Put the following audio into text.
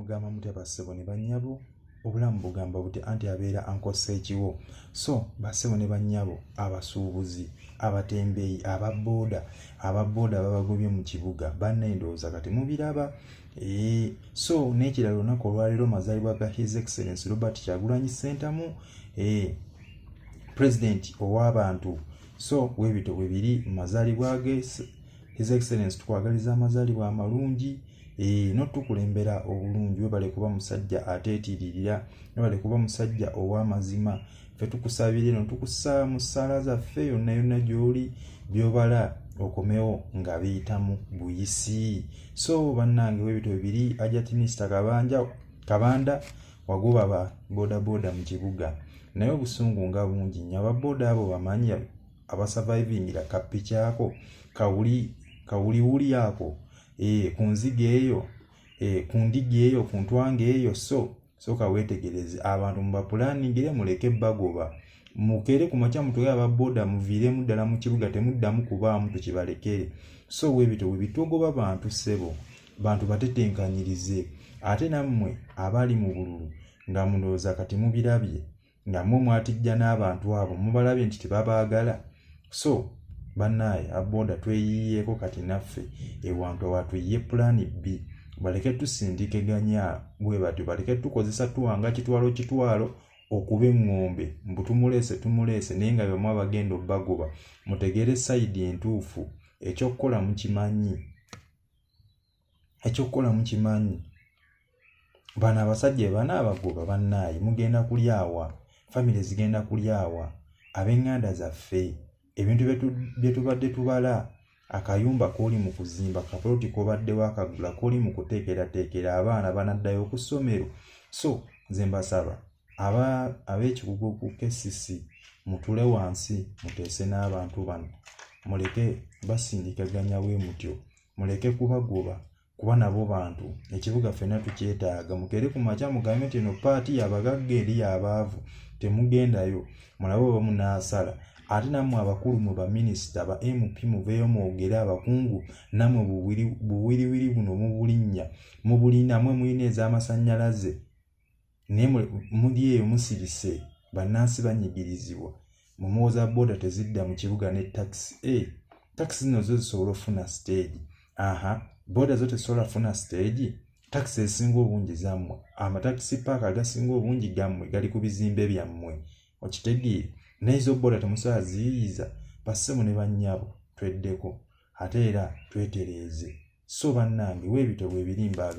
mugamba mutya bassebo ne bannyabo obulamu bugamba buti anti abeera ankosa ekiwo. So bassebo ne bannyabo abasuubuzi abatembeeyi ababooda babagobye mu kibuga bannendowooza kati mubiraba. So n'ekirala olunaku olwaleero mazaalibwa ga His Excellency Robert Kyagulanyi Ssentamu President ow'abantu. So weebito bwe biri mazaalibwa ge His Excellency tukwagaliza amazaalibwa amalungi n'otukulembera obulungi. Webale kuba musajja ateetiririra, webale kuba musajja ow'amazima. Ffe tukusabire no tukussa mu ssaala zaffe yonna yonna gy'oli by'obala okomewo nga biyitamu buyisi. So bannange weebito bibiri Ajati Mr. Kabanda wagoba ba boda mu kibuga. Naye obusungu nga bungi nnyo ababooda abo bamanyi abasurvivingira kappi kyako kawuliwuli ako ku nzige eyo ku ndiga eyo ku ntwange eyo. So kaweetegereze abantu mubapulaaningire muleke bagoba mukere ku makya mutwe ababooda muviiremu ddala mu kibuga temuddamu kubaamu tukibalekere. So weebito bwe bitogoba bantu ssebo bantu batetenkanyirize. Ate nammwe abali mu bululu nga mulowooza kati mubirabye nga mmwe mwatijja n'abantu abo mubalabye nti tebabaagala. So bannaaye abooda tweyiyeeko kati naffe ewantu awatuyiye pulaani B. Baleke tusindikeganya bwe batyo, baleke tukozesa tuwanga kitwalo okuba eŋŋombe mbu tumuleese naye nga bamwe abagenda obbagoba. Mutegere sayidi entuufu. Ekyokkola mukimanyi. Bano abasajja bana abagoba bannaaye mugenda kulyawa, famire zigenda kulyawa, ab'eŋŋanda zaffe ebintu bye tubadde tubala, akayumba k'oli mu kuzimba, kapoloti k'obadde wakagula k'oli mu kuteekerateekera abaana banaddayo ku ssomero. So nze mbasaba ab'ekikugu ku KCC mutule wansi muteese n'abantu bano, muleke basindikaganya bwe mutyo, muleke kubagoba kuba nabo bantu. Ekibuga ffenna tukyetaaga. Mukere ku makya mugambe nti eno paati yabagagga eri abaavu temugendayo mulabe oba munaasala. Ate nammwe abakulu mu baminisita ba MP muveeyo mwogere, abakungu nammwe buwiriwiri buno mubulinnya mubulina. Mmwe mulina ez'amasannyalaze naye muli eyo musirise, bannansi banyigirizibwa. Mumwoza booda tezidda mu kibuga ne takisi. Takisi zino zo zisobola ofuna stage. Booda zo tezisobola funa stage. Takisi ezisinga obungi zammwe, amatakisi paaka agasinga obungi gammwe gali ku bizimbe byammwe, okitegeere. N'ezo booda temusobola ziyiiza. Bassebo ne bannyabo tweddeko ate era twetereeze. So bannange weebito bwe biri mbaaga.